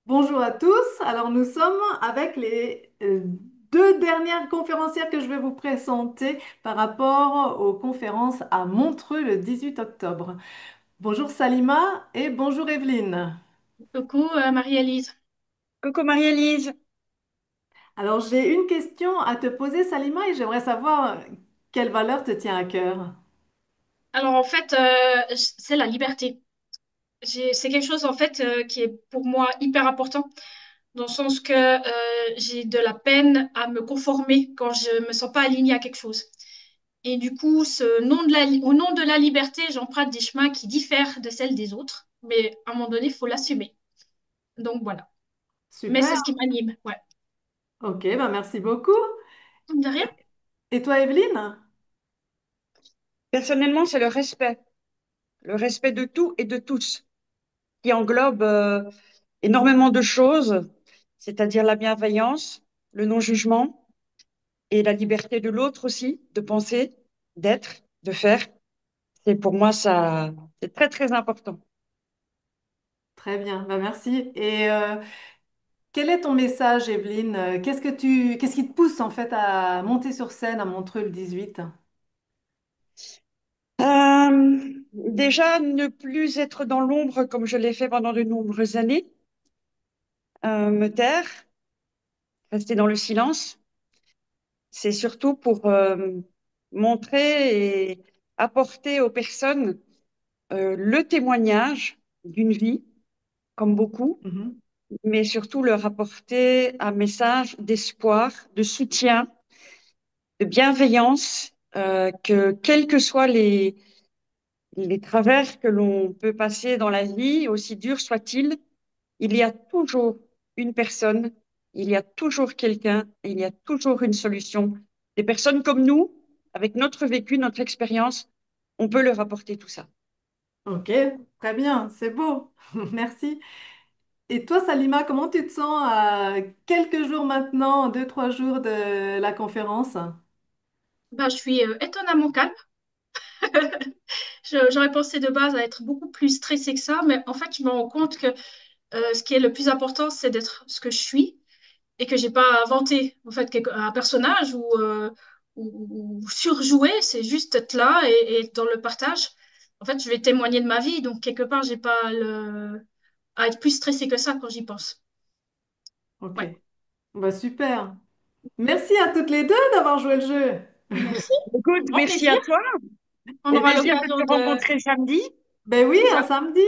Bonjour à tous. Alors nous sommes avec les deux dernières conférencières que je vais vous présenter par rapport aux conférences à Montreux le 18 octobre. Bonjour Salima et bonjour Evelyne. Coucou Marie-Élise. Coucou Marie-Élise. Alors j'ai une question à te poser Salima et j'aimerais savoir quelle valeur te tient à cœur. Alors en fait, c'est la liberté. C'est quelque chose en fait qui est pour moi hyper important, dans le sens que j'ai de la peine à me conformer quand je me sens pas alignée à quelque chose. Et du coup, au nom de la liberté, j'emprunte des chemins qui diffèrent de celles des autres, mais à un moment donné, il faut l'assumer. Donc voilà. Mais Super. c'est ce qui m'anime, ouais. Ok, ben merci beaucoup. De rien. Et toi Evelyne? Personnellement, c'est le respect de tout et de tous, qui englobe énormément de choses, c'est-à-dire la bienveillance, le non-jugement et la liberté de l'autre aussi, de penser, d'être, de faire. Et pour moi, ça, c'est très, très important. Très bien, ben merci. Et quel est ton message, Evelyne? Qu'est-ce qui te pousse en fait à monter sur scène à Montreux le 18? Déjà, ne plus être dans l'ombre comme je l'ai fait pendant de nombreuses années, me taire, rester dans le silence. C'est surtout pour montrer et apporter aux personnes le témoignage d'une vie, comme beaucoup, Mhm. mais surtout leur apporter un message d'espoir, de soutien, de bienveillance, que quels que soient les travers que l'on peut passer dans la vie, aussi durs soient-ils, il y a toujours une personne, il y a toujours quelqu'un, et il y a toujours une solution. Des personnes comme nous, avec notre vécu, notre expérience, on peut leur apporter tout ça. Ok, très bien, c'est beau. Merci. Et toi, Salima, comment tu te sens à quelques jours maintenant, deux, trois jours de la conférence? Ben, je suis étonnamment calme. J'aurais pensé de base à être beaucoup plus stressée que ça, mais en fait, je me rends compte que ce qui est le plus important, c'est d'être ce que je suis et que j'ai pas inventé en fait un personnage ou surjouer, c'est juste être là et être dans le partage. En fait, je vais témoigner de ma vie, donc quelque part, j'ai pas à être plus stressée que ça quand j'y pense. Ok, Ouais, bah super. Merci à toutes les deux d'avoir joué le jeu. merci, Écoute, grand merci plaisir. à toi. On Au aura plaisir de l'occasion te de... rencontrer samedi. Ben oui, C'est un ça. samedi.